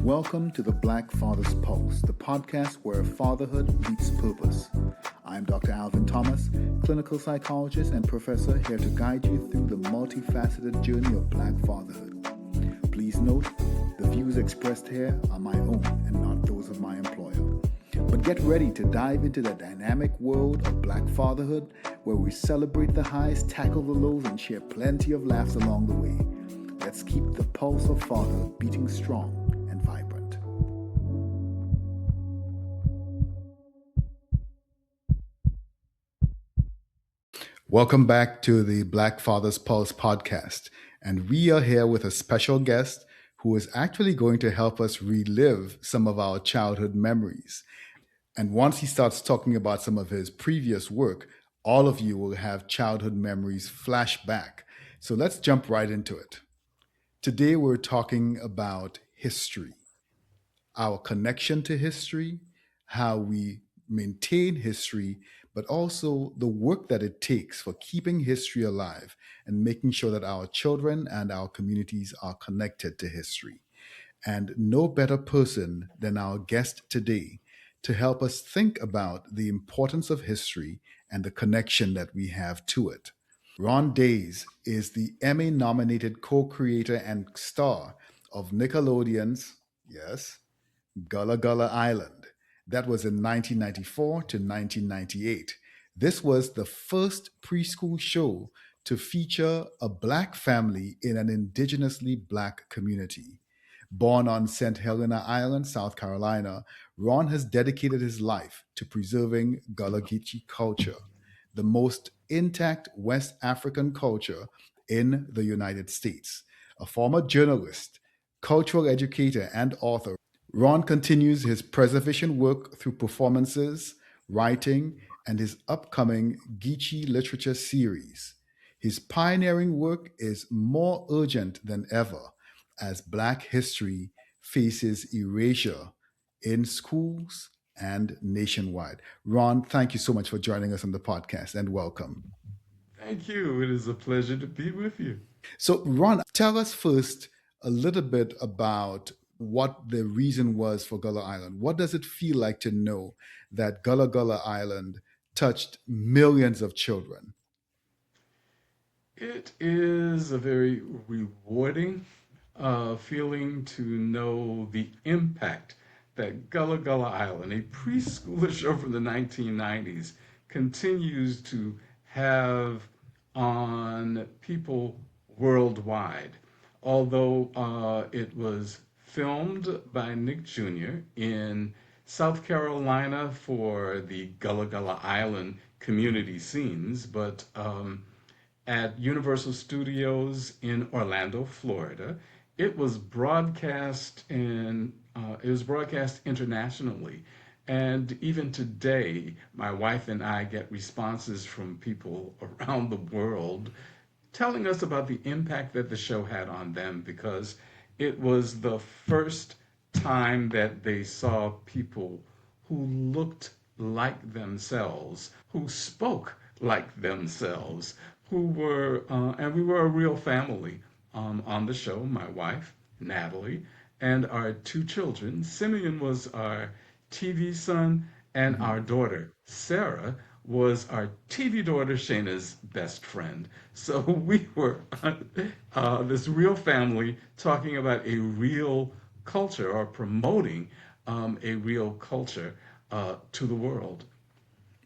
Welcome to the Black Father's Pulse, the podcast where fatherhood meets purpose. I'm Dr. Alvin Thomas, clinical psychologist and professor, here to guide you through the multifaceted journey of Black fatherhood. Please note, the views expressed here are my own and not those of my employer. But get ready to dive into the dynamic world of Black fatherhood, where we celebrate the highs, tackle the lows, and share plenty of laughs along the way. Let's keep the pulse of fatherhood beating strong and vibrant. Welcome back to the Black Father's Pulse podcast. And we are here with a special guest who is actually going to help us relive some of our childhood memories. And once he starts talking about some of his previous work, all of you will have childhood memories flash back. So let's jump right into it. Today, we're talking about history, our connection to history, how we maintain history, but also the work that it takes for keeping history alive and making sure that our children and our communities are connected to history. And no better person than our guest today to help us think about the importance of history and the connection that we have to it. Ron Daise is the Emmy-nominated co-creator and star of Nickelodeon's, yes, Gullah Gullah Island. That was in 1994 to 1998. This was the first preschool show to feature a Black family in an indigenously Black community. Born on St. Helena Island, South Carolina, Ron has dedicated his life to preserving Gullah Geechee culture, the most intact West African culture in the United States. A former journalist, cultural educator, and author, Ron continues his preservation work through performances, writing, and his upcoming Geechee literature series. His pioneering work is more urgent than ever as Black history faces erasure in schools and nationwide. Ron, thank you so much for joining us on the podcast and welcome. Thank you. It is a pleasure to be with you. So, Ron, tell us first a little bit about what the reason was for Gullah Island. What does it feel like to know that Gullah Gullah Island touched millions of children? It is a very rewarding feeling to know the impact that Gullah Gullah Island, a preschooler show from the 1990s, continues to have on people worldwide. Although it was filmed by Nick Jr. in South Carolina for the Gullah Gullah Island community scenes, but at Universal Studios in Orlando, Florida. It was broadcast internationally, and even today, my wife and I get responses from people around the world telling us about the impact that the show had on them because it was the first time that they saw people who looked like themselves, who spoke like themselves, and we were a real family on the show, my wife, Natalie, and our two children. Simeon was our TV son, and Mhm. our daughter, Sarah, was our TV daughter, Shayna's best friend. So we were this real family talking about a real culture or promoting a real culture to the world.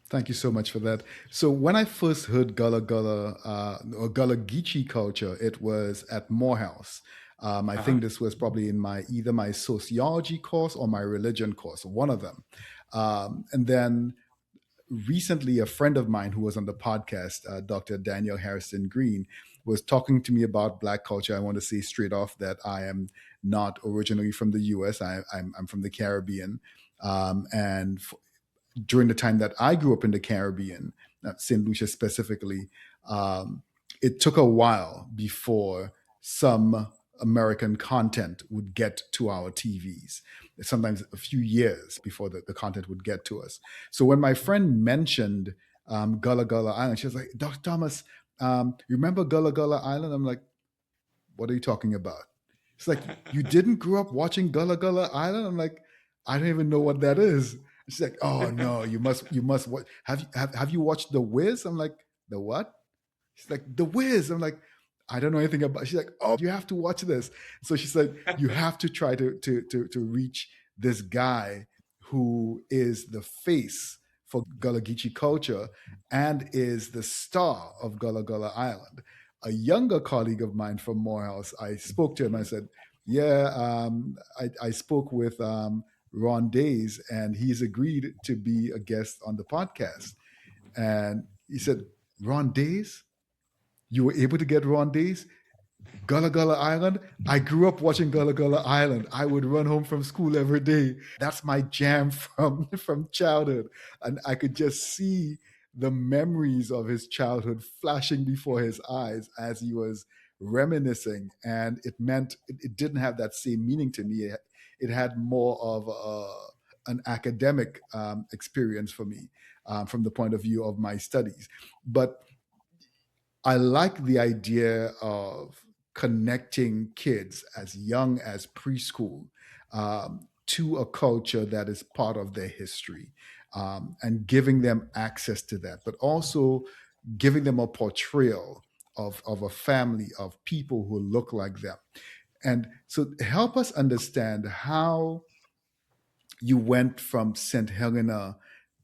Thank you so much for that. So when I first heard Gullah Gullah or Gullah Geechee culture, it was at Morehouse. I Uh-huh. think this was probably in either my sociology course or my religion course, one of them. And then recently, a friend of mine who was on the podcast, Dr. Daniel Harrison Green, was talking to me about Black culture. I want to say straight off that I am not originally from the U.S. I'm from the Caribbean, and during the time that I grew up in the Caribbean, St. Lucia specifically, um, it took a while before some American content would get to our TVs. Sometimes a few years before the content would get to us. So when my friend mentioned Gullah Gullah Island, she was like, Dr. Thomas, you remember Gullah Gullah Island? I'm like, what are you talking about? She's like, you didn't grow up watching Gullah Gullah Island? I'm like, I don't even know what that is. She's like, oh no, you must watch. Have you watched The Wiz? I'm like, the what? She's like, The Wiz. I'm like, I don't know anything about. She's like, oh, you have to watch this. So she said, you have to try to reach this guy who is the face for Gullah Geechee culture and is the star of Gullah Gullah Island. A younger colleague of mine from Morehouse, I spoke to him. I said, yeah, I spoke with Ron Daise, and he's agreed to be a guest on the podcast. And he said, Ron Daise? You were able to get Ron Days? Gullah Gullah Island. I grew up watching Gullah Gullah Island. I would run home from school every day. That's my jam from childhood, and I could just see the memories of his childhood flashing before his eyes as he was reminiscing. And it meant it didn't have that same meaning to me. It had more of an academic experience for me from the point of view of my studies. But I like the idea of connecting kids as young as preschool to a culture that is part of their history, and giving them access to that, but also giving them a portrayal of a family of people who look like them. And so help us understand how you went from St. Helena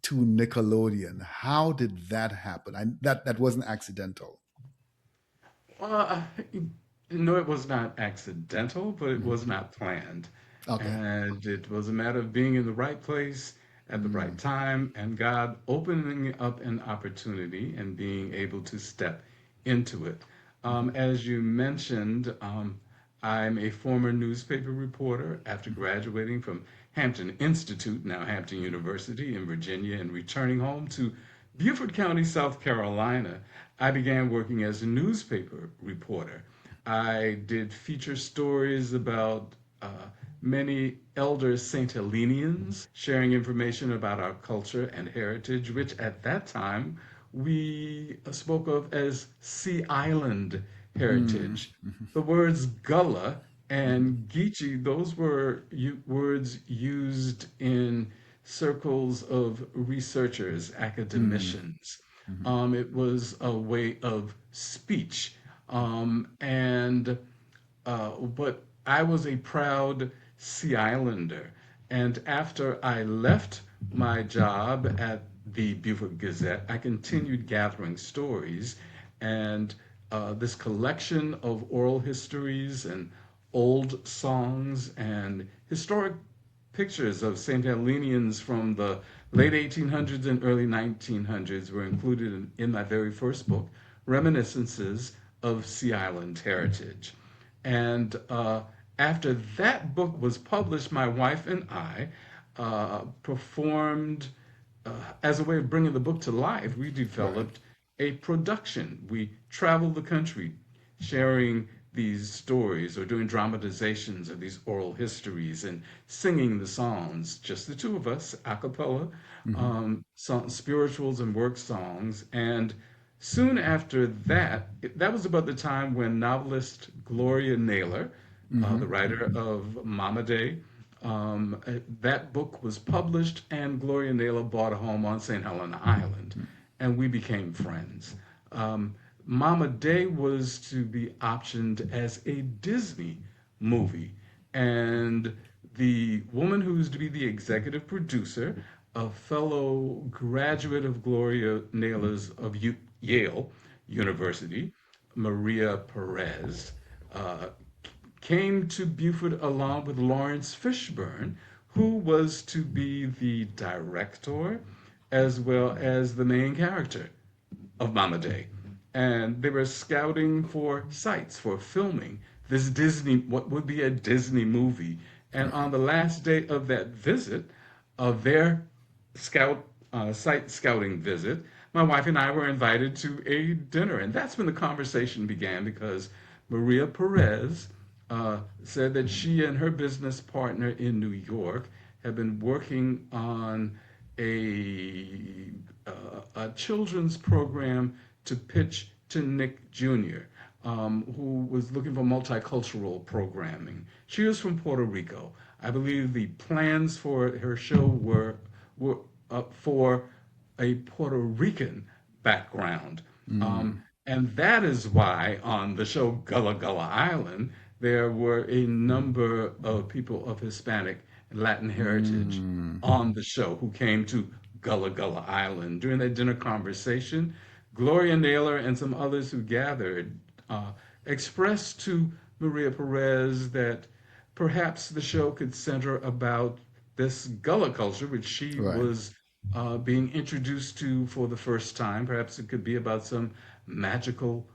to Nickelodeon. How did that happen? That wasn't accidental. Well, no, it was not accidental, but it Mhm. was not planned. Okay. And it was a matter of being in the right place at the right Mm, time and God opening up an opportunity and being able to step into it. mhm, As you mentioned, I'm a former newspaper reporter after mhm, graduating from Hampton Institute, now Hampton University in Virginia, and returning home to Beaufort County, South Carolina. I began working as a newspaper reporter. I did feature stories about many elder St. Helenians, sharing information about our culture and heritage, which at that time we spoke of as Sea Island mm, heritage. mhm, The words Gullah mhm, and Geechee, those were words used in circles of researchers, mm, academicians. mhm, It was a way of speech. But I was a proud Sea Islander. And after I left my job at the Beaufort Gazette, I mhm, continued gathering stories. And this collection of oral histories and old songs and historic pictures of St. Helenians from the late 1800s and early 1900s were included in my very first book, Reminiscences of Sea Island Heritage. And after that book was published, my wife and I performed, as a way of bringing the book to life, we right. developed a production. We traveled the country sharing these stories or doing dramatizations of these oral histories and singing the songs, just the two of us, a cappella, Mhm, spirituals and work songs. And soon after that, that was about the time when novelist Gloria Naylor, the mhm, writer of Mama Day, that book was published, and Gloria Naylor bought a home on St. Helena Island, mhm, and we became friends. Um, Mama Day was to be optioned as a Disney movie, and the woman who's to be the executive producer, a fellow graduate of Gloria Naylor's of Yale University, Maria Perez, uh, came to Beaufort along with Lawrence Fishburne, who was to be the director as well as the main character of Mama Day. And they were scouting for sites for filming this Disney, what would be a Disney movie. And right. on the last day of that visit, of their scout site scouting visit, my wife and I were invited to a dinner, and that's when the conversation began because Maria Perez said that she and her business partner in New York have been working on a children's program to pitch to Nick Jr. who was looking for multicultural programming. She was from Puerto Rico. I believe the plans for her show were for a Puerto Rican background. Um, Mm, and that is why on the show Gullah Gullah Island, there were a number of people of Hispanic and Latin heritage mm, on the show who came to Gullah Gullah Island. During that dinner conversation, Gloria Naylor and some others who gathered uh, expressed to Maria Perez that perhaps the show could center about this Gullah culture, which she right, was being introduced to for the first time. Perhaps it could be about some magical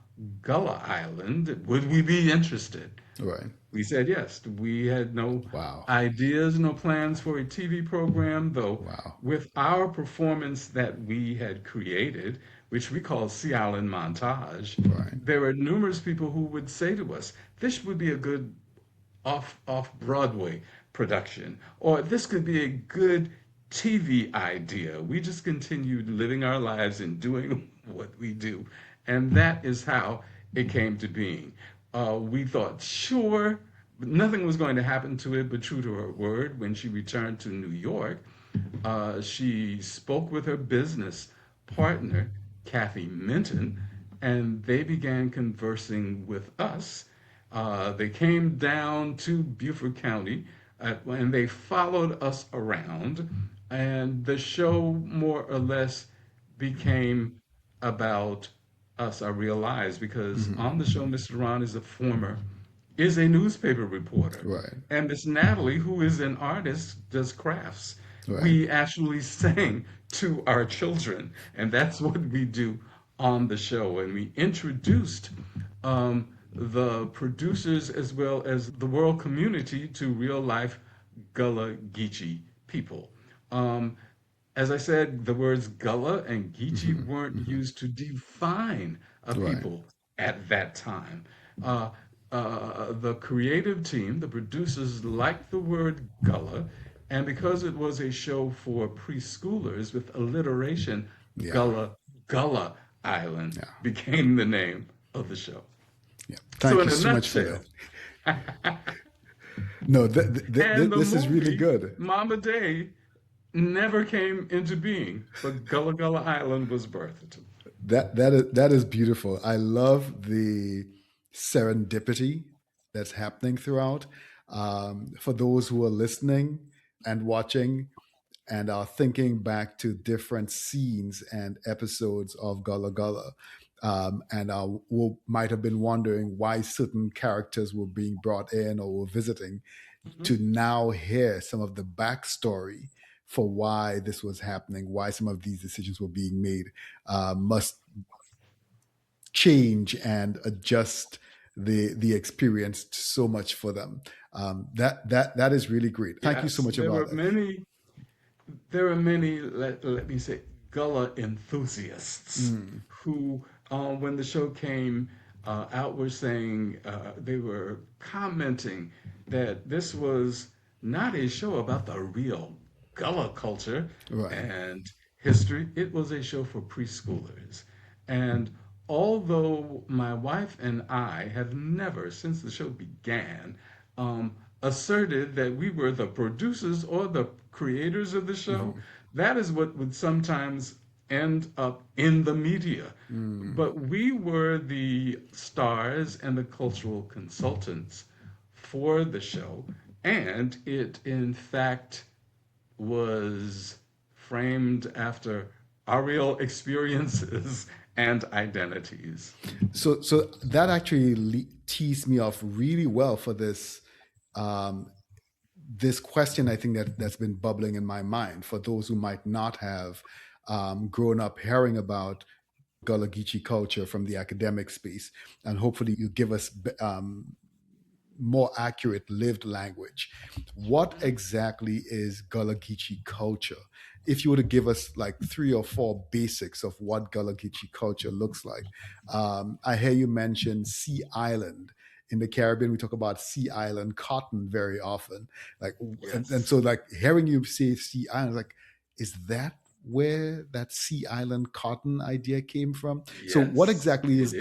Gullah island. Would we be interested? right. We said yes. We had no Wow, ideas, no plans for a TV program, though wow. with our performance that we had created, which we call Sea Island Montage, Right. there were numerous people who would say to us, this would be a good off Broadway production, or this could be a good TV idea. We just continued living our lives and doing what we do, and that is how it came to being. We thought, sure, nothing was going to happen to it, but true to her word, when she returned to New York, she spoke with her business partner, Kathy Minton, and they began conversing with us. They came down to Beaufort County and they followed us around, and the show more or less became about us, I realized, because Hmm. on the show, Mr. Ron is a newspaper reporter. Right, And Miss Natalie, who is an artist, does crafts. right. We actually sang to our children, and that's what we do on the show. And we introduced the producers as well as the world community to real life Gullah Geechee people. Um, as I said, the words Gullah and Geechee Hmm. weren't Hmm. used to define a Right. people at that time. Uh, the creative team, the producers, liked the word Gullah, and because it was a show for preschoolers with alliteration, Yeah, Gullah Gullah Island yeah, became the name of the show. yeah. So, Thank in you a so much for that. nutshell, No, and the this is really movie good. Mama Day never came into being, but Gullah Gullah Island was birthed. That is beautiful. I love the serendipity that's happening throughout. For those who are listening and watching and are thinking back to different scenes and episodes of Gullah Gullah, and might have been wondering why certain characters were being brought in or were visiting, Mhm. to now hear some of the backstory for why this was happening, why some of these decisions were being made, must change and adjust the experience so much for them. That is really great. Thank you so Yes, much about that. there are many, let me say, Gullah enthusiasts Mm, who, when the show came out, were saying, they were commenting that this was not a show about the real Gullah culture right. and history. It was a show for preschoolers. And although my wife and I have never, since the show began, asserted that we were the producers or the creators of the show, Mhm. that is what would sometimes end up in the media. Mm. But we were the stars and the cultural consultants for the show, and it, in fact, was framed after our real experiences and identities. So that actually teased me off really well for um, this question. I think that's been bubbling in my mind for those who might not have grown up hearing about Gullah Geechee culture from the academic space, and hopefully you give us more accurate lived language. What exactly is Gullah Geechee culture? If you were to give us like three or four basics of what Gullah Geechee culture looks like, I hear you mention Sea Island. In the Caribbean, we talk about Sea Island cotton very often. Like, and Yes. so like hearing you say Sea Island, like, is that where that Sea Island cotton idea came from? So, what Yes, exactly it is is.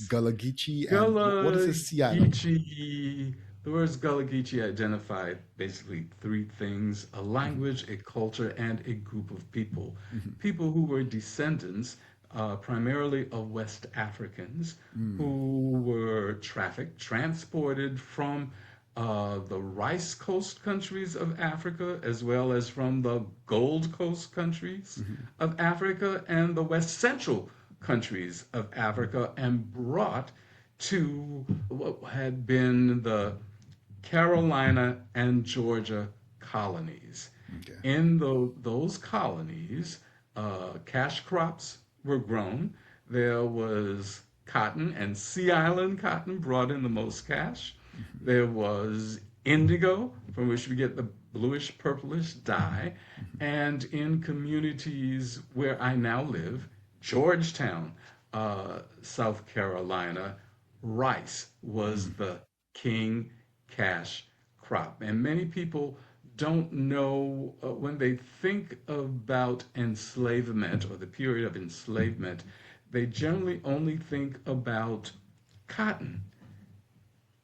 Gullah Geechee, and what is Gullah this Sea Island? Geechee, the words Gullah Geechee identify basically three things: a Hmm. language, a culture, and a group of people. Hmm. People who were descendants primarily of West Africans who were trafficked, transported from the Rice Coast countries of Africa, as well as from the Gold Coast countries Hmm. of Africa and the West Central countries of Africa, and brought to what had been the Carolina and Georgia colonies. Okay. In those colonies, cash crops were grown. There was cotton, and Sea Island cotton brought in the most cash. Hmm. There was indigo, from which we get the bluish purplish dye. Hmm. And in communities where I now live, Georgetown, South Carolina, rice was the king cash crop. And many people don't know when they think about enslavement or the period of enslavement, they generally only think about cotton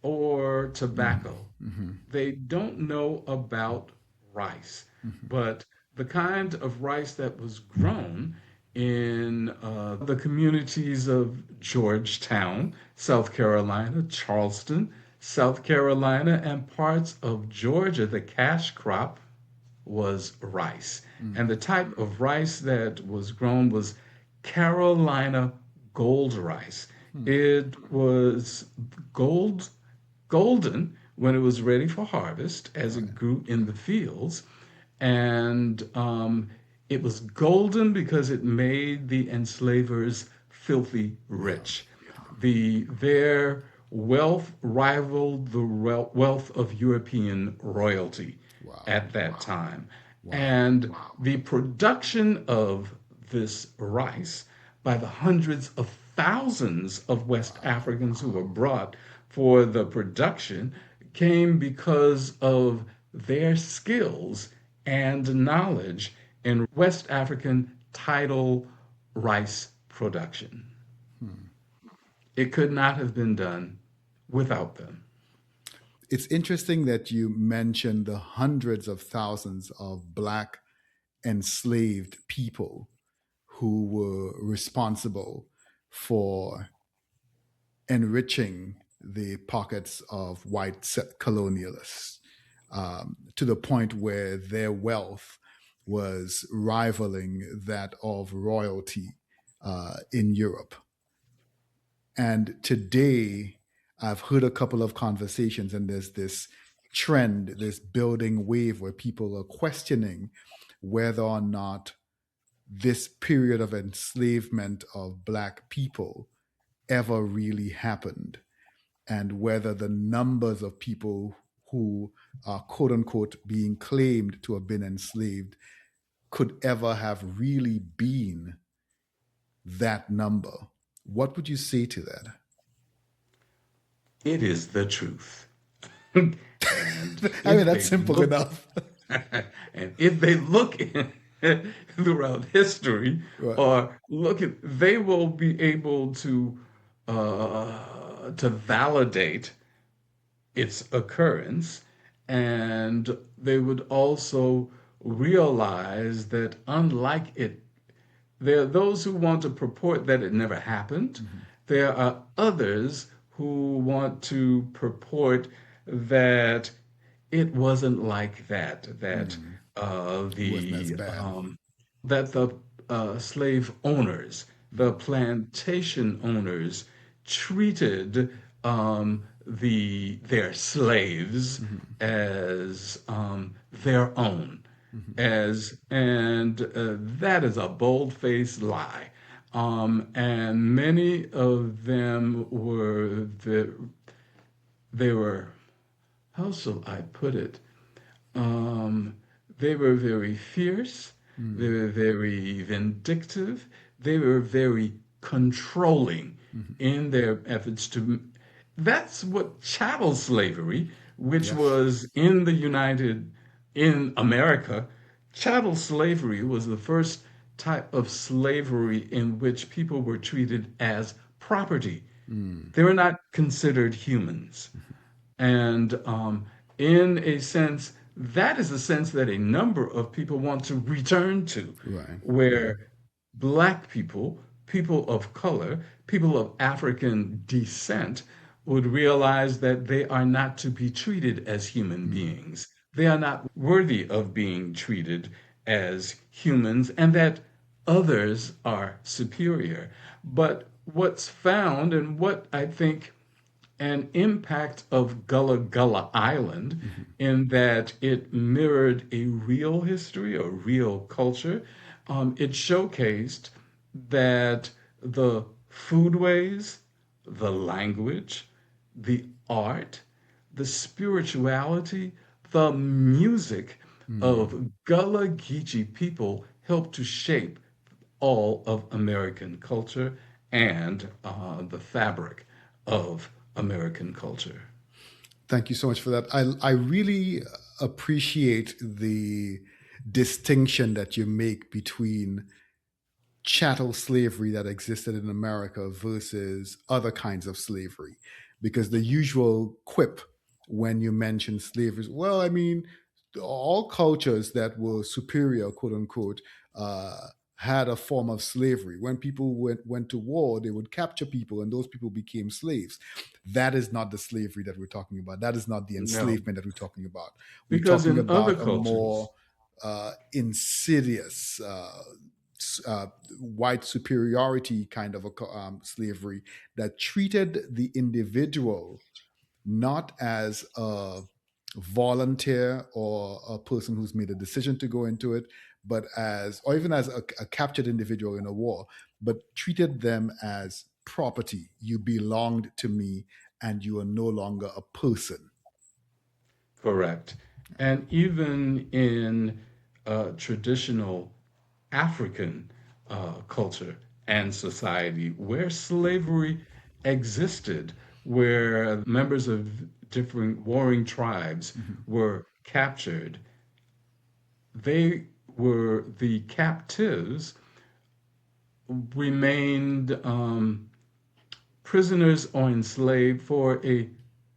or tobacco. Hmm. They don't know about rice, Hmm. but the kind of rice that was grown in the communities of Georgetown, South Carolina, Charleston, South Carolina, and parts of Georgia, the cash crop was rice. And the type of rice that was grown was Carolina gold rice. Hmm. It was gold golden when it was ready for harvest as Right. it grew in the fields. And it was golden because it made the enslavers filthy rich. Wealthy. Yeah. Their wealth rivaled the wealth of European royalty Wow. at that time. Wow. And the production of this rice by the hundreds of thousands of West Wow. Africans who were brought for the production came because of their skills and knowledge in West African tidal rice production. Hmm. It could not have been done without them. It's interesting that you mentioned the hundreds of thousands of Black enslaved people who were responsible for enriching the pockets of white colonialists, to the point where their wealth was rivaling that of royalty in Europe. And today, I've heard a couple of conversations, and there's this trend, this building wave where people are questioning whether or not this period of enslavement of Black people ever really happened, and whether the numbers of people who are quote unquote being claimed to have been enslaved could ever have really been that number. What would you say to It is the truth. And that? I mean, if that's they simple look enough. and if they look throughout history Right. or look at, they will be able to validate its occurrence, and they would also realize that unlike it, there are those who want to purport that it never happened. Mm-hmm. There are others who want to purport that it wasn't like that. That Mm. It wasn't as the bad. that the slave owners, the Mm-hmm. plantation owners, treated their slaves Mm-hmm. as their own, Mm-hmm. as and that is a bold-faced lie. And many of them they were, how shall I put it? Um, they were very fierce, they Mm-hmm. were very vindictive, they were very controlling Mm-hmm. in their efforts to. That's what chattel slavery, which Yes. was in America, chattel slavery was the first type of slavery in which people were treated as property. Mm. They were not considered humans. And in a sense, that is a sense that a number of people want to return to, Right. where Black people, people of color, people of African descent would realize that they are not to be treated as human Mm. beings. They are not worthy of being treated as humans, and that others are superior. But what's found, and what I think an impact of Gullah Gullah Island, Mhm. in that it mirrored a real history, a real culture. It showcased that the foodways, the language, the art, the spirituality, the music Mm. of Gullah Geechee people helped to shape all of American culture and the fabric of American culture. Thank you so much for that. I really appreciate the distinction that you make between chattel slavery that existed in America versus other kinds of slavery. Because the usual quip when you mention slavery is, well, I mean, all cultures that were superior, quote unquote, uh, had a form of slavery. When people went to war, they would capture people and those people became slaves. That is not the slavery that we're talking about. That is not the No, enslavement that we're talking about. We're because talking in other about a more cultures, insidious white superiority kind of a slavery that treated the individual not as a volunteer or a person who's made a decision to go into it, but as, or even as a captured individual in a war, but treated them as property. You belonged to me and you are no longer a person. correct. And even in traditional African culture and society, where slavery existed, where members of different warring tribes Mhm. were captured, they were the captives remained prisoners or enslaved for a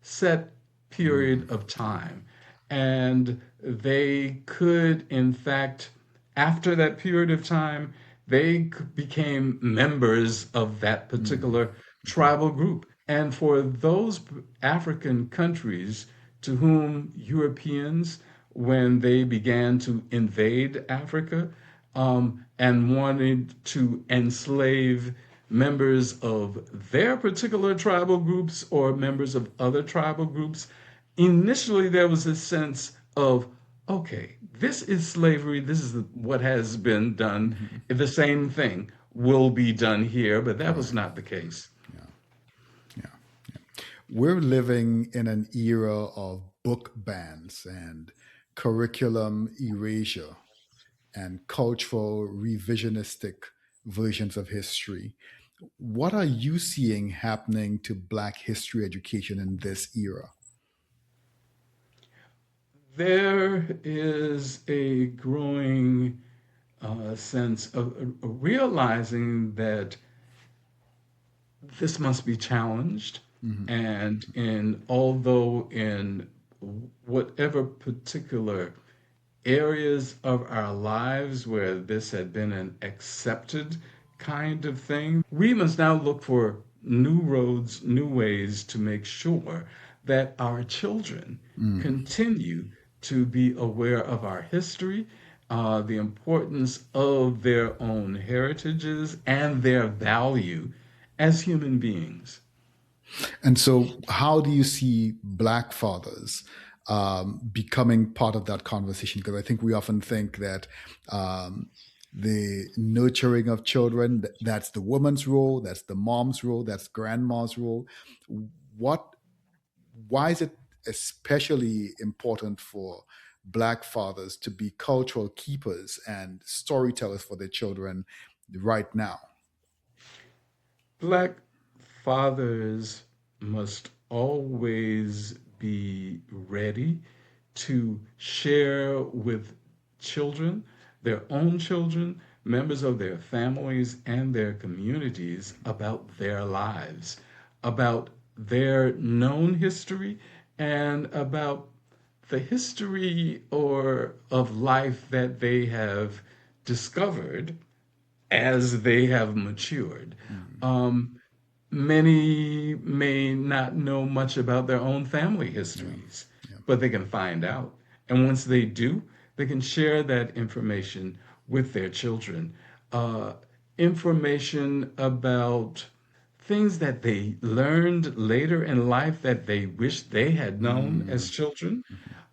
set Mm. period of time. And they could, in fact, after that period of time, they became members of that Mm. particular Mhm. tribal group. And for those African countries to whom Europeans, when they began to invade Africa, and wanted to enslave members of their particular tribal groups or members of other tribal groups, initially there was a sense of, okay, this is slavery, this is what has been done, Mhm. the same thing will be done here, but that was Right. not the case. Yeah. Yeah. We're living in an era of book bans and curriculum erasure and cultural revisionistic versions of history. What are you seeing happening to Black history education in this era? There is a growing sense of realizing that this must be challenged. Hmm. And in although in whatever particular areas of our lives where this had been an accepted kind of thing, we must now look for new roads, new ways to make sure that our children Mm. continue to be aware of our history, the importance of their own heritages, and their value as human beings. And so, how do you see Black fathers becoming part of that conversation? Because I think we often think that the nurturing of children, that's the woman's role, that's the mom's role, that's grandma's role. What Why is it especially important for Black fathers to be cultural keepers and storytellers for their children right now? Black fathers must always be ready to share with children, their own children, members of their families and their communities about their lives, about their known history, and about the history or of life that they have discovered as they have matured. Mm. Um, Many may not know much about their own family Yeah. histories, Yeah. but they can find out. And once they do, they can share that information with their children. Uh, Information about things that they learned later in life that they wish they had known as Mm. children,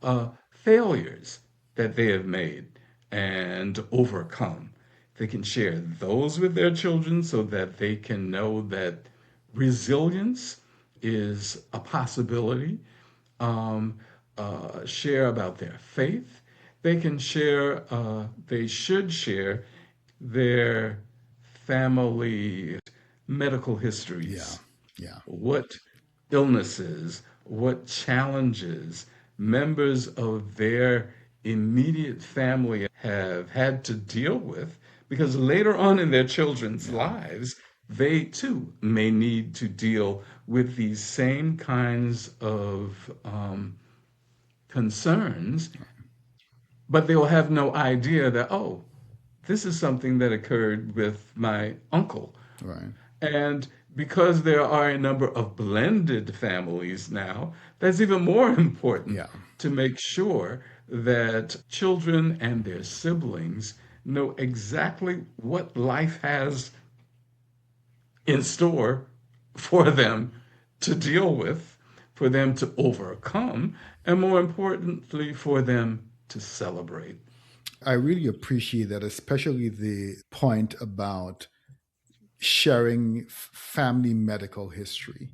Mhm. failures that they have made and overcome. They can share those with their children so that they can know that resilience is a possibility. Um, Share about their faith. They should share their family medical Yeah. histories, Yeah. what illnesses, what challenges members of their immediate family have had to deal with, because later on in their children's Yeah. lives, they too may need to deal with these same kinds of concerns, but they'll have no idea that, oh, this is something that occurred with my uncle. Right. And because there are a number of blended families now, that's even more important Yeah. to make sure that children and their siblings know exactly what life has in store for them to deal with, for them to overcome, and more importantly, for them to celebrate. I really appreciate that, especially the point about sharing family medical history,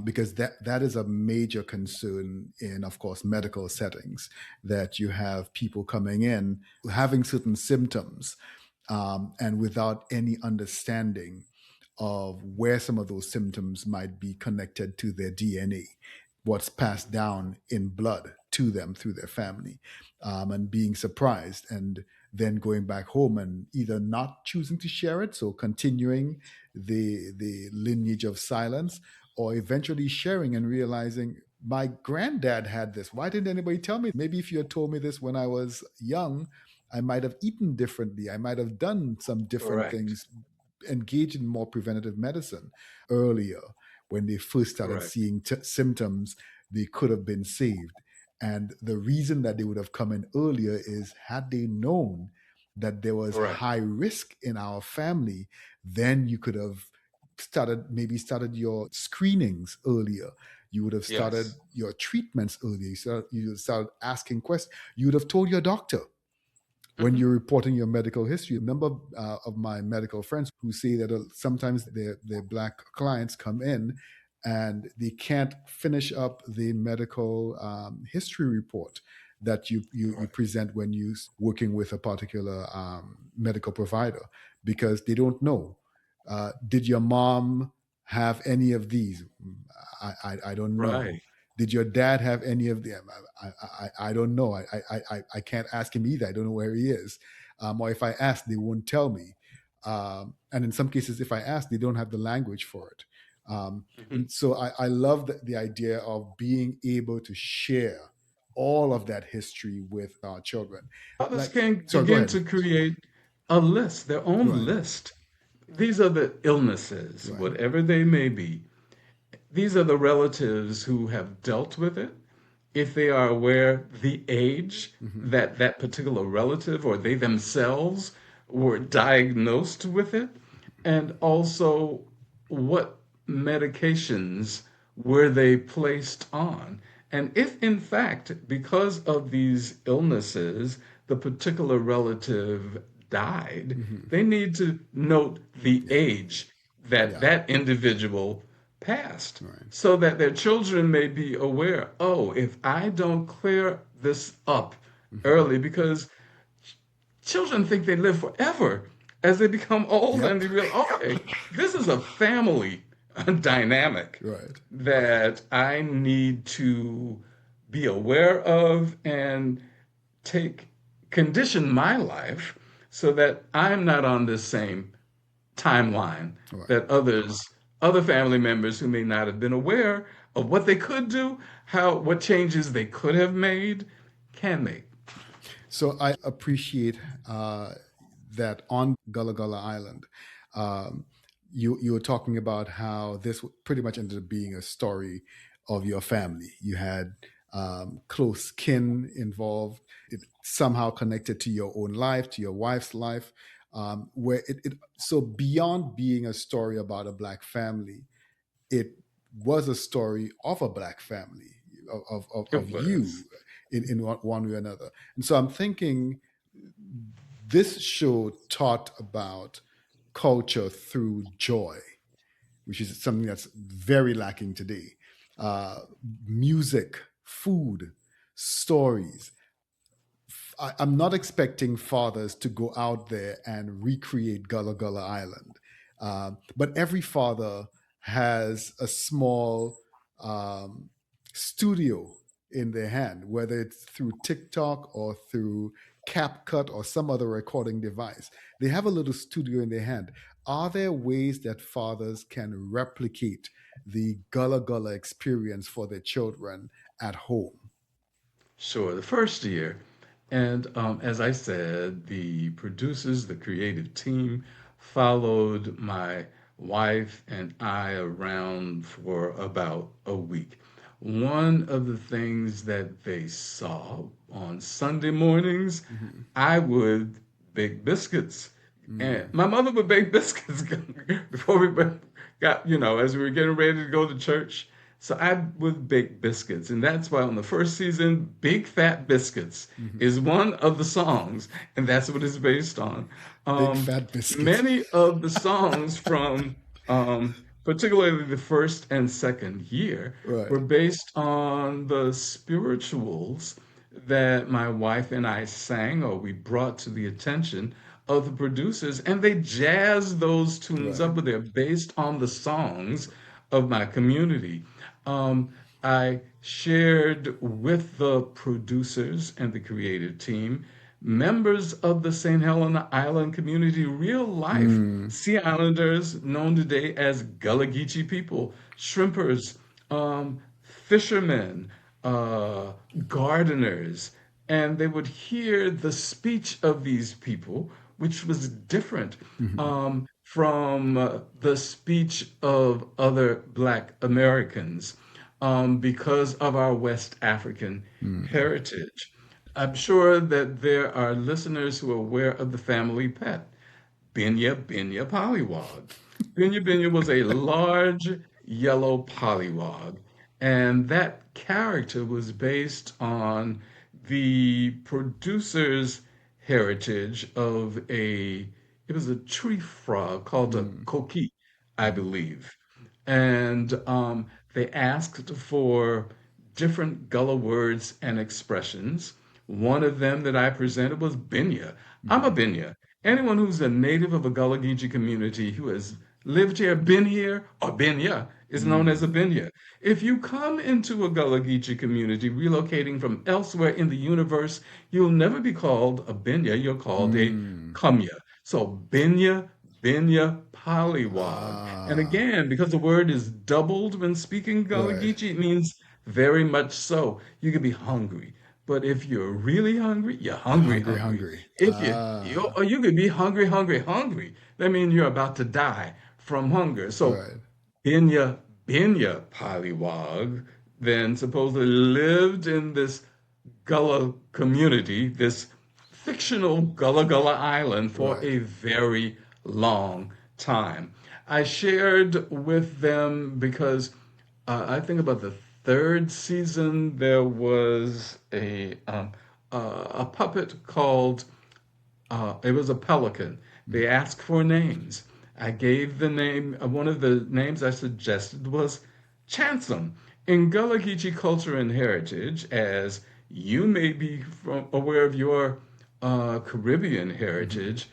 because that is a major concern in, of course, medical settings. That you have people coming in having certain symptoms, and without any understanding of where some of those symptoms might be connected to their DNA, what's passed down in blood to them through their family, and being surprised and then going back home and either not choosing to share it, so continuing the lineage of silence, or eventually sharing and realizing my granddad had this. Why didn't anybody tell me? Maybe if you had told me this when I was young, I might have eaten differently. I might have done some different Correct. things, engaged in more preventative medicine earlier when they first started Correct. seeing symptoms. They could have been saved. And the reason that they would have come in earlier is had they known that there was Correct. high risk in our family, then you could have started your screenings earlier. You would have started Yes. your treatments earlier. You would have started asking questions. You would have told your doctor when Mhm. you're reporting your medical history. A number of my medical friends who say that sometimes their black clients come in and they can't finish up the medical history report that you Correct. present when you working with a particular medical provider, because they don't know. Did your mom have any of these? I don't know. Right. Did your dad have any of them? I don't know. I can't ask him either. I don't know where he is. Or if I ask, they won't tell me. And in some cases, if I ask, they don't have the language for it. Mhm. And so I love the idea of being able to share all of that history with our children. Others Like, can sorry, go begin ahead. to create a list, their own Right, list. These are the illnesses, right. whatever they may be. These are the relatives who have dealt with it. If they are aware the age Hmm. that that particular relative or they themselves were diagnosed with it, and also what medications were they placed on. And if, in fact, because of these illnesses, the particular relative died, Hmm. they need to note the Yeah, age that yeah, that individual passed right. so that their children may be aware, oh, if I don't clear this up Hmm. early, because children think they live forever as they become old and Yep, they realize, okay, this is a family dynamic right. that I need to be aware of and take condition my life so that I'm not on this same timeline Right. that other family members who may not have been aware of what they could do, what changes they could have made, can make. So I appreciate that on Gullah Gullah Island, um, you were talking about how this pretty much ended up being a story of your family. You had close kin involved. It somehow connected to your own life, to your wife's life, where it so beyond being a story about a black family, it was a story of a black family It of you was. in one way or another. And so I'm thinking this show taught about culture through joy, which is something that's very lacking today. Uh, Music, food, stories. I'm not expecting fathers to go out there and recreate Gullah Gullah Island, but every father has a small um, studio in their hand, whether it's through TikTok or through CapCut or some other recording device. They have a little studio in their hand. Are there ways that fathers can replicate the Gullah Gullah experience for their children at home? Sure, the first year. And as I said, the producers, the creative team, followed my wife and I around for about a week. One of the things that they saw on Sunday mornings, Mm-hmm. I would bake biscuits. And Mm. my mother would bake biscuits before got, as we were getting ready to go to church. So I would bake biscuits. And that's why on the first season, Big Fat Biscuits Mm-hmm. is one of the songs, and that's what it's based on. Big Um, fat biscuit. Many of the songs from particularly the first and second year Right. were based on the spirituals that my wife and I sang or we brought to the attention of the producers, and they jazzed those tunes Right. up, but they're based on the songs of my community. Um, I shared with the producers and the creative team members of the St. Helena Island community, real life Mm. Sea Islanders known today as Gullah Geechee people, shrimpers, fishermen, uh, gardeners, and they would hear the speech of these people, which was different Mm-hmm. from the speech of other Black Americans because of our West African Mm. heritage. I'm sure that there are listeners who are aware of the family pet, Binya Binya Pollywog. Binya Binya was a large yellow pollywog, and that character was based on the producer's heritage of it was a tree frog called a Mm. coquille, I Mm-hmm. believe. And they asked for different Gullah words and expressions. One of them that I presented was Binya. I'm a Mm-hmm. Binya. Anyone who's a native of a Gullah Geechee community who has lived here, been here, or Binya is known as a Mm. Binya. If you come into a Gullah Geechee community relocating from elsewhere in the universe, you'll never be called a Binya. You're called a Mm. Kumya. So Binya, Binya, Pollywog. And Ah. again, because the word is doubled when speaking Gullah Right. Geechee, it means very much so. You can be hungry. But if you're really hungry, you're hungry, Hungry, hungry. hungry. If Ah. or you could be hungry, hungry, hungry. That means you're about to die from hunger. So Right. Binya Binya Pollywog then supposedly lived in this Gullah community, this fictional Gullah Gullah Island, for Right. a very long time. I shared with them because I think about the third season, there was a puppet called it was a pelican. They Mm-hmm. asked for names. I gave the name, one of the names I suggested was Chansom. In Gullah Geechee culture and heritage, as you may be aware of your Caribbean Mm-hmm. heritage,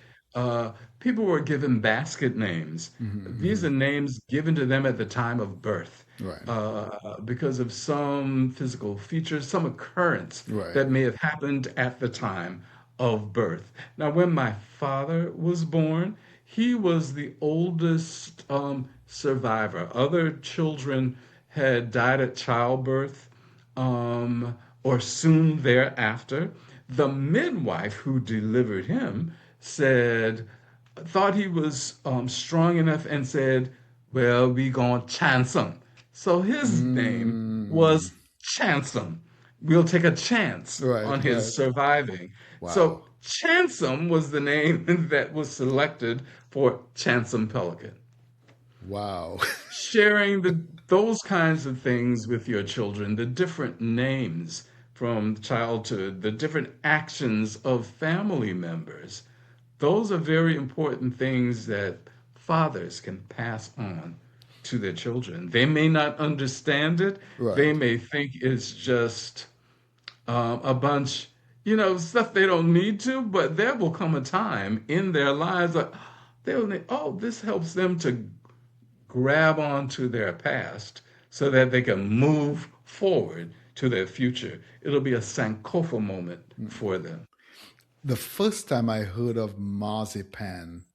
people were given basket names. These Mm-hmm. are names given to them at the time of birth Right. because of some physical features, some occurrence Right. that may have happened at the time of birth. Now, when my father was born, he was the oldest survivor. Other children had died at childbirth or soon thereafter. The midwife who delivered him said, thought he was strong enough and said, "Well, we gonna chance him." So his name Mm. was Chansom. We'll take a chance Right, on his right. surviving. Wow. So Chansom was the name that was selected for Chansom Pelican. Wow. Sharing those kinds of things with your children, the different names from childhood, the different actions of family members, those are very important things that fathers can pass on to their children. They may not understand it. They Right. may think it's just a bunch, stuff they don't need to, but there will come a time in their lives like they'll think, oh, this helps them to grab onto their past so that they can move forward to their future. It'll be a Sankofa moment Mm. for them. The first time I heard of marzipan,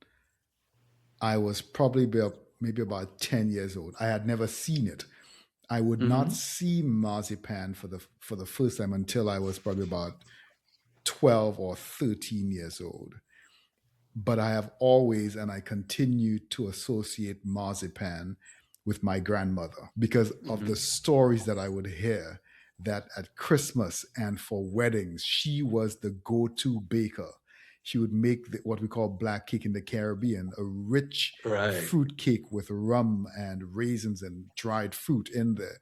I was probably maybe about 10 years old. I had never seen it. I would not Hmm. see marzipan for the first time until I was probably about 12 or 13 years old. But I have always, and I continue to associate marzipan with my grandmother because of the Hmm. stories that I would hear that at Christmas and for weddings, she was the go to baker. She would make what we call black cake in the Caribbean, a rich Right. fruit cake with rum and raisins and dried fruit in there.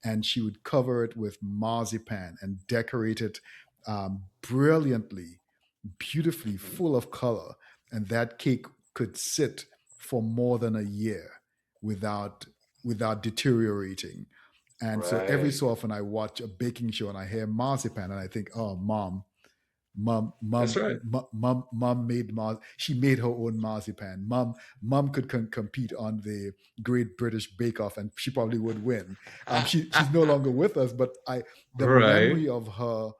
And she would cover it with marzipan and decorate it brilliantly, beautifully, full of color, and that cake could sit for more than a year without deteriorating. And so every Right. so often I watch a baking show and I hear marzipan and I think, oh, That's right. mom made she made her own marzipan. Mom could compete on the Great British Bake Off and she probably would win. She's no longer with us, but I the Right. memory of her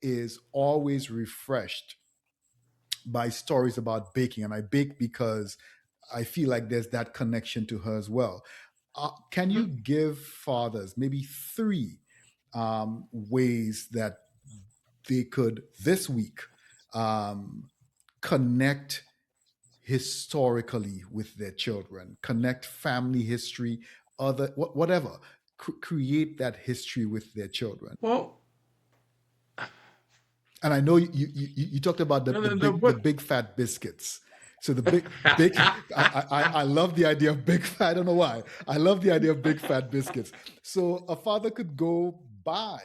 is always refreshed by stories about baking, and I bake because I feel like there's that connection to her as well. Can you Mhm. give fathers maybe three ways that they could this week um, connect historically with their children, connect family history, whatever, create that history with their children? Well, And I know you talked about no, no, no. the What? big fat biscuits. So the big I love the idea of big fat. I don't know why. I love the idea of big fat biscuits. So a father could go buy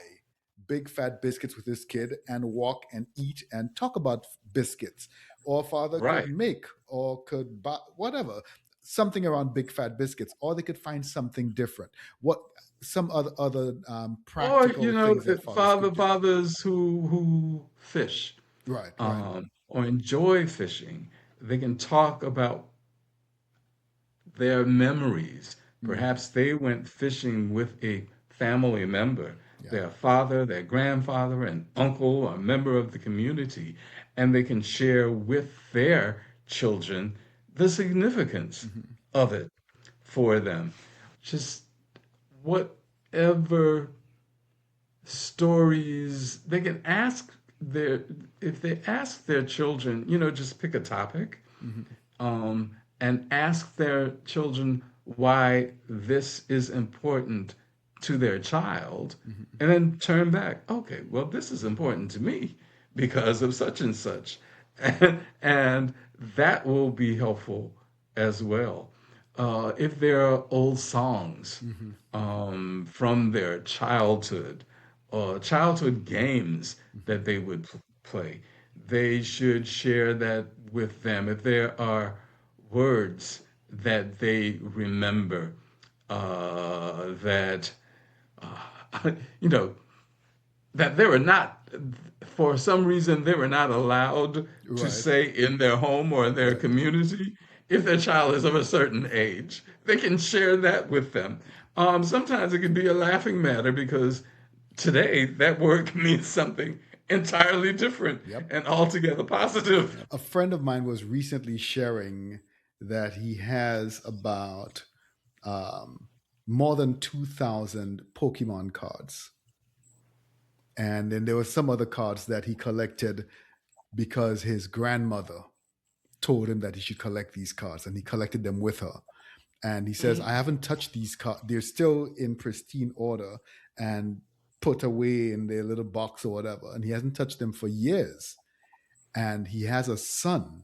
big fat biscuits with his kid and walk and eat and talk about biscuits. Or a father could Right. make or could buy whatever, something around big fat biscuits, or they could find something different. What some other Or practical things that fathers could do. fathers who fish Right, right. or enjoy fishing, they can talk about their memories. Mm, Perhaps they went fishing with a family member, yeah. their father, their grandfather, an uncle, or a member of the community, and they can share with their children the significance Hmm. of it for them. Just whatever stories they can ask their if they ask their children, just pick a topic Hmm. and ask their children why this is important to their child, Hmm. and then turn back. Okay, well, this is important to me because of such and such. And that will be helpful as well. If there are old songs Hmm. from their childhood, childhood games Hmm. that they would play, they should share that with them. If there are words that they remember, that you know that they were not, for some reason, they were not allowed to Right, say in their home or in their right. community. If their child is of a certain age, they can share that with them. Sometimes it can be a laughing matter because today that word can mean something entirely different Yep. and altogether positive. Yep. A friend of mine was recently sharing that he has about um, more than 2,000 Pokemon cards. And then there were some other cards that he collected because his grandmother told him that he should collect these cards, and he collected them with her. And he says, I Mhm. haven't touched these cards. They're still in pristine order and put away in their little box or whatever. And he hasn't touched them for years. And he has a son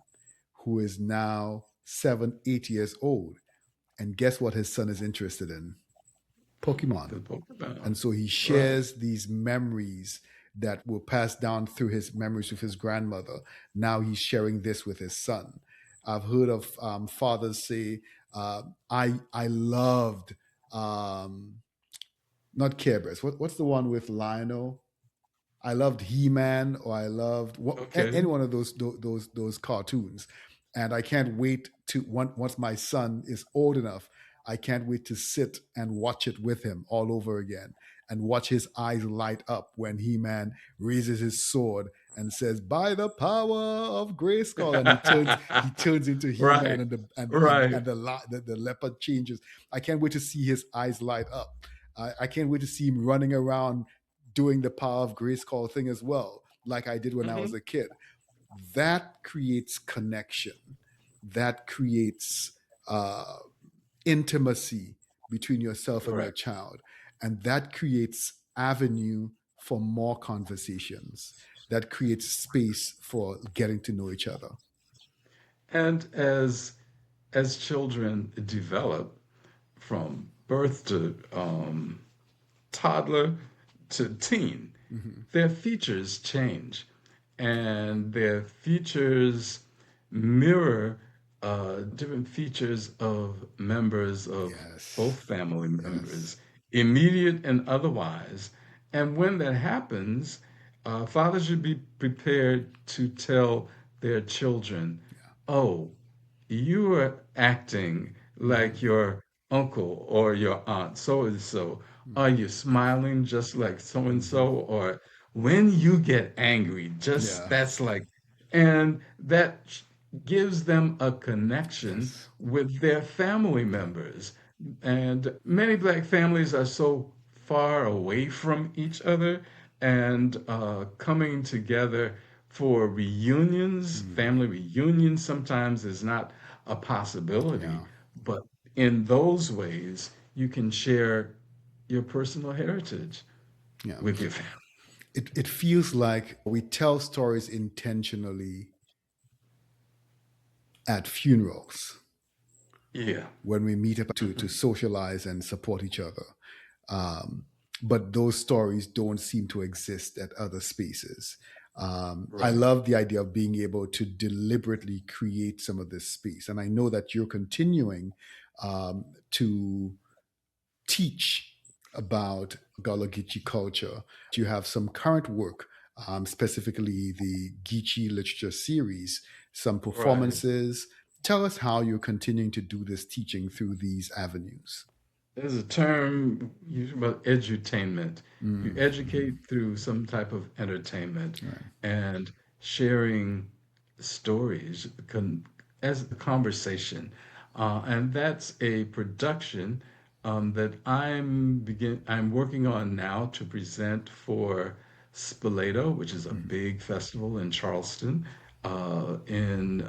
who is now 7, 8 years old. And guess what his son is interested in? The Pokemon. Pokemon. And so he Right. shares these memories that were passed down through his memories with his grandmother. Now he's sharing this with his son. I've heard of fathers say, I loved um, not Care Bears. What's the one with Lionel? I loved He Man, or I loved any Okay. one of those cartoons, and I can't wait to once my son is old enough. I can't wait to sit and watch it with him all over again, and watch his eyes light up when He Man raises his sword and says, "By the power of Grayskull," and he turns into He Man, Right. and Right. the leopard changes. I can't wait to see his eyes light up. I can't wait to see him running around doing the power of grace call thing as well, like I did when I was Hmm. a kid. That creates connection. That creates uh, intimacy between yourself and your Correct. child. And that creates avenue for more conversations. That creates space for getting to know each other. And as children develop from birth to toddler to teen, Hmm. their features change, and their features mirror different features of members of both Yes. family Yes. members, immediate and otherwise. And when that happens, fathers should be prepared to tell their children, Yeah. oh, you are acting Hmm. like your uncle or your aunt so and so. Are Hmm. you smiling just like so and Hmm. so? Or when you get angry, just Yeah. that's like, and that gives them a connection Yes. with their family Yeah. members. And many black families are so far away from each other, and coming together for reunions, Mm. family reunions sometimes is not a possibility. Yeah. But in those ways, you can share your personal heritage Yeah. with your family. It feels like we tell stories intentionally at funerals Yeah. when we meet up to Hmm. socialize and support each other. Um, but those stories don't seem to exist at other spaces. I Right. love the idea of being able to deliberately create some of this space. And I know that you're continuing to teach about Gullah Geechee culture. You have some current work, specifically the Geechee literature series, some Right. performances. Tell us how you're continuing to do this teaching through these avenues. There's a term used about edutainment. You Mm-hmm. educate through some type of entertainment Right. and sharing stories as a conversation. And that's a production that I'm working on now to present for Spoleto, which is a Mm-hmm. big festival in Charleston, in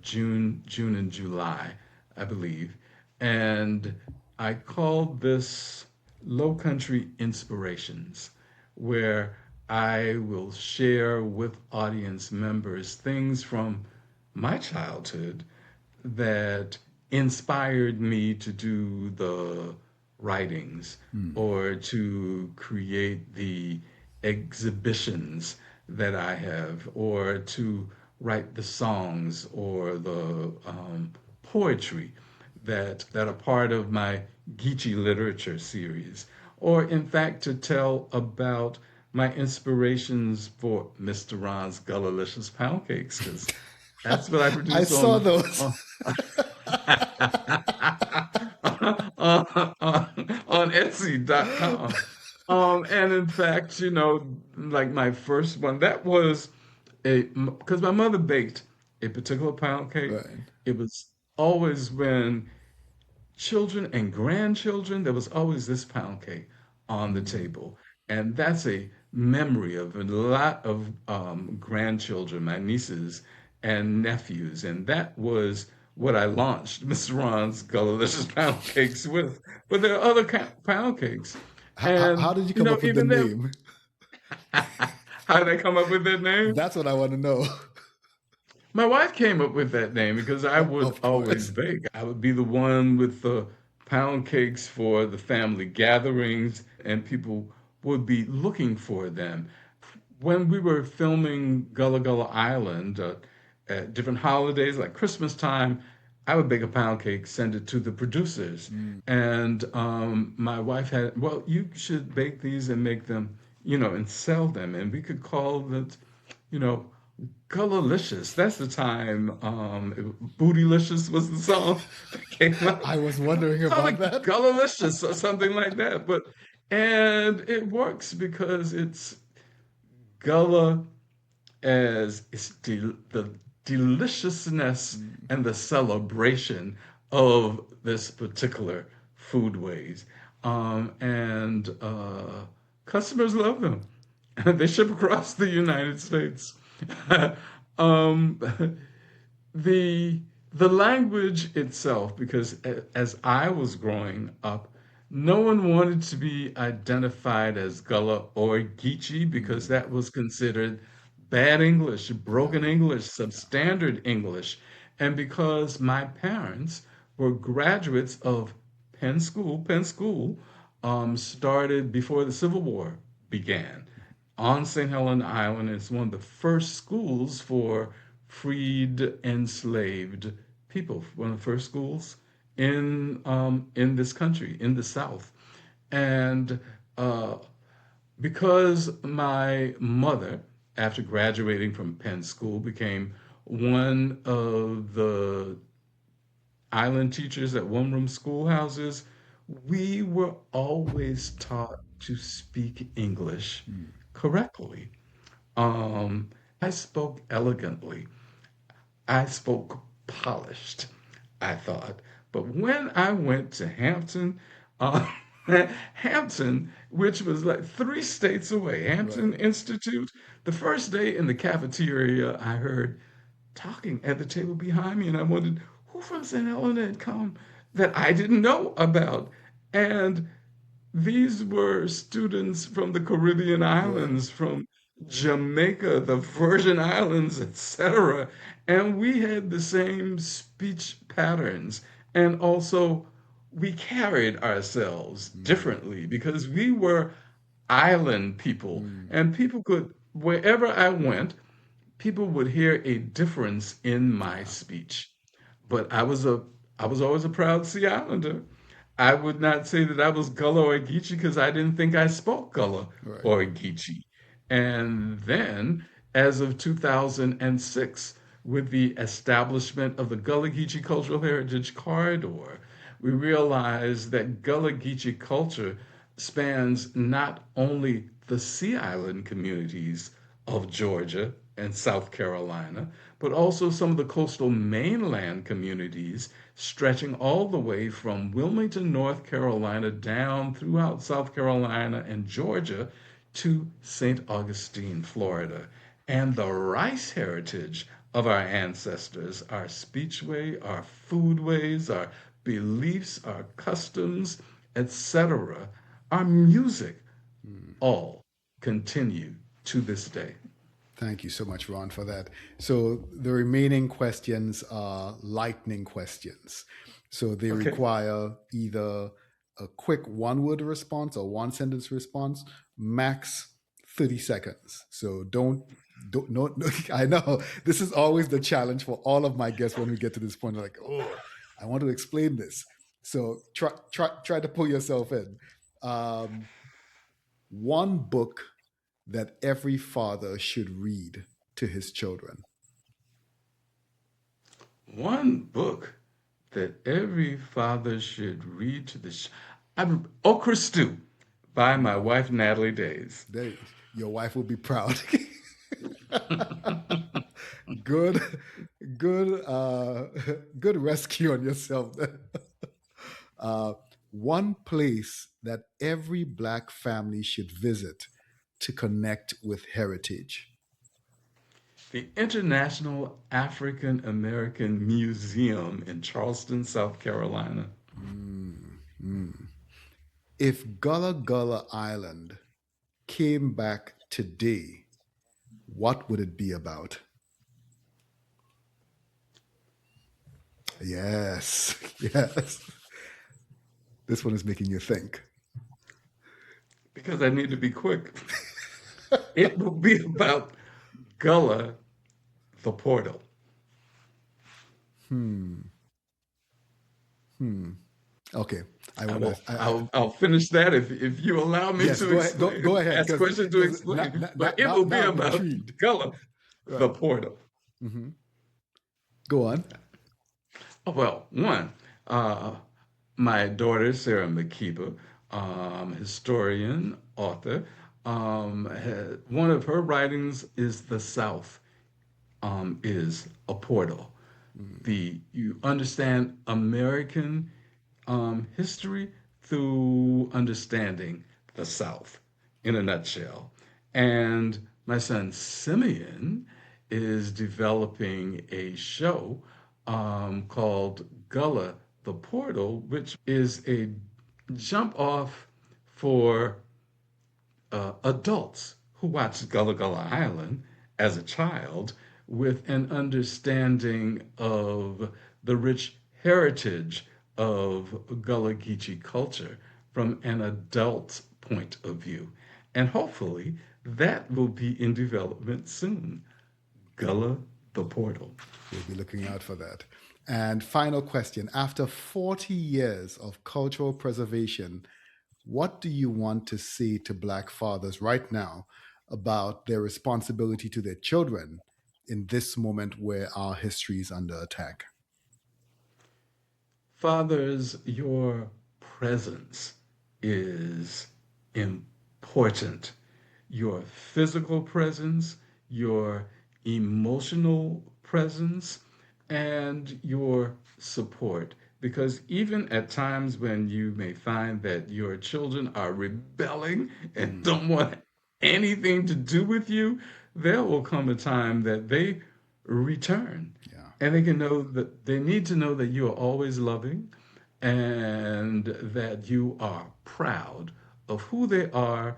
June and July, I believe. And I called this Low Country Inspirations, where I will share with audience members things from my childhood that inspired me to do the writings Mm. or to create the exhibitions that I have, or to write the songs or the poetry that are part of my Geechee literature series, or in fact to tell about my inspirations for Mr. Ron's Gullahlicious Pound Cakes, because that's what I I produce saw those. on on Etsy.com. And in fact, like my first one, that was because my mother baked a particular pound cake. Right. It was always when children and grandchildren, there was always this pound cake on the Mm. table. And that's a memory of a lot of grandchildren, my nieces and nephews. And that was what I launched Mr. Ron's Gullicious Pound Cakes with. But there are other pound cakes. How And, did you come up with the even then, name? how did I come up with that name? That's what I want to know. My wife came up with that name because I would Of always course. bake. I would be the one with the pound cakes for the family gatherings, and people would be looking for them. When we were filming Gullah Gullah Island at different holidays like Christmas time, I would bake a pound cake, send it to the producers. Mm. And my wife had, well, you should bake these and make them, and sell them. And we could call it, you know, Gullalicious. That's the time. Bootylicious was the song that came out. I was wondering Call about it that. Gullalicious or something like that. And it works because it's Gullah as it's the deliciousness Mm. and the celebration of this particular foodways. And customers love them. They ship across the United States. um, the the language itself, because as I was growing up, no one wanted to be identified as Gullah or Geechee because Mm. that was considered bad English, Yeah. broken English, Yeah. substandard English. And because my parents were graduates of Penn School, started before the Civil War began on St. Helena Island. It's one of the first schools for freed, enslaved people. One of the first schools in this country, in the South. And uh, because my mother, after graduating from Penn School, became one of the island teachers at one room schoolhouses, we were always taught to speak English Mm. correctly. Um, I spoke elegantly. I spoke polished, I thought. But when I went to Hampton, uh, Hampton, which was like 3 states away, Right. Hampton Institute, the first day in the cafeteria, I heard talking at the table behind me, and I wondered who from St. Helena had come that I didn't know about. And these were students from the Caribbean Right. islands, from Jamaica, the Virgin Islands, etc. And we had the same speech patterns. And also, we carried ourselves Mm. differently because we were island people. Mm. And people could, wherever I went, people would hear a difference in my Yeah. speech. But I was always a proud Sea Islander. I would not say that I was Gullah or Geechee because I didn't think I spoke Gullah Right. or Geechee. And then, as of 2006, with the establishment of the Gullah Geechee Cultural Heritage Corridor, we realized that Gullah Geechee culture spans not only the Sea Island communities of Georgia and South Carolina, but also some of the coastal mainland communities stretching all the way from Wilmington, North Carolina, down throughout South Carolina and Georgia to St. Augustine, Florida. And the rice heritage of our ancestors, our speechway, our foodways, our beliefs, our customs, etc., our music, Mm. all continue to this day. Thank you so much, Ron, for that. So the remaining questions are lightning questions. So they Okay. require either a quick one word response or one sentence response, max 30 seconds. So don't no, no, I know this is always the challenge for all of my guests when we get to this point. They're like, oh, I want to explain this. So try to pull yourself in. Um, one book that every father should read to his children. One book that every father should read to the Okra Stew by my wife, Natalie Daise. Your wife will be proud. Good, good rescue on yourself there. Uh, one place that every Black family should visit to connect with heritage. The International African American Museum in Charleston, South Carolina. Mm, mm. If Gullah Gullah Island came back today, what would it be about? Yes, yes. This one is making you think. Because I need to be quick. It will be about Gullah, the portal. Hmm. Hmm. Okay. I I want will. to. I'll finish that if you allow me Yes. to Go ahead. Go explain. ahead. Ask Because questions to explain. But it will be now I'm about intrigued. Gullah, the Right. portal. Mm-hmm. Go on. Oh, well, one, uh, my daughter Sarah McKeever, historian, author. One of her writings is "The South is a portal." Mm. You understand American history through understanding the South in a nutshell. And my son Simeon is developing a show called Gullah the Portal, which is a jump off for adults who watched Gullah Gullah Island as a child with an understanding of the rich heritage of Gullah Geechee culture from an adult's point of view. And hopefully that will be in development soon. Gullah the Portal. We'll be looking out for that. And final question: after 40 years of cultural preservation, what do you want to say to Black fathers right now about their responsibility to their children in this moment where our history is under attack? Fathers, your presence is important. Your physical presence, your emotional presence, and your support. Because even at times when you may find that your children are rebelling and Mm, don't want anything to do with you, there will come a time that they return. yeah. And they can know that they need to know that you are always loving and that you are proud of who they are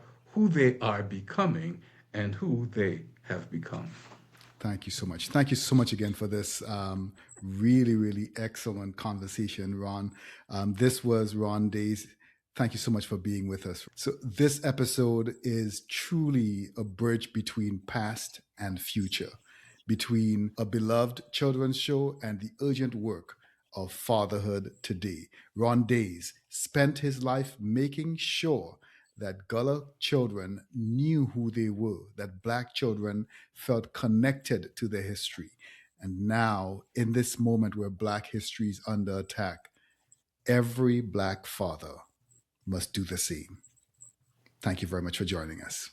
becoming, and who they have become. Thank you so much. Thank you so much again for this really, really excellent conversation, Ron. This was Ron Daise. Thank you so much for being with us. So, this episode is truly a bridge between past and future, between a beloved children's show and the urgent work of fatherhood today. Ron Daise spent his life making sure that Gullah children knew who they were, that Black children felt connected to their history. And now, in this moment where Black history is under attack, every Black father must do the same. Thank you very much for joining us.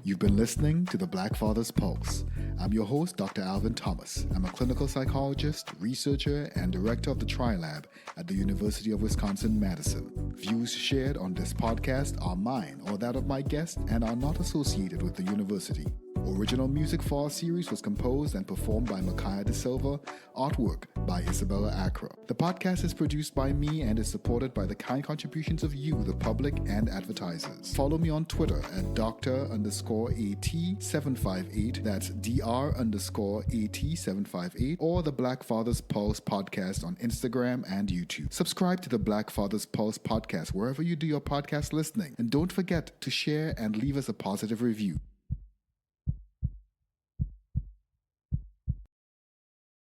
You've been listening to the Black Father's Pulse. I'm your host, Dr. Alvin Thomas. I'm a clinical psychologist, researcher, and director of the TriLab at the University of Wisconsin-Madison. Views shared on this podcast are mine or that of my guest and are not associated with the university. Original music for our series was composed and performed by Micaiah De Silva, artwork by Isabella Acra. The podcast is produced by me and is supported by the kind contributions of you, the public, and advertisers. Follow me on Twitter at Dr_AT758, that's Dr_AT758, or the Black Fathers Pulse podcast on Instagram and YouTube. Subscribe to the Black Fathers Pulse podcast wherever you do your podcast listening, and don't forget to share and leave us a positive review.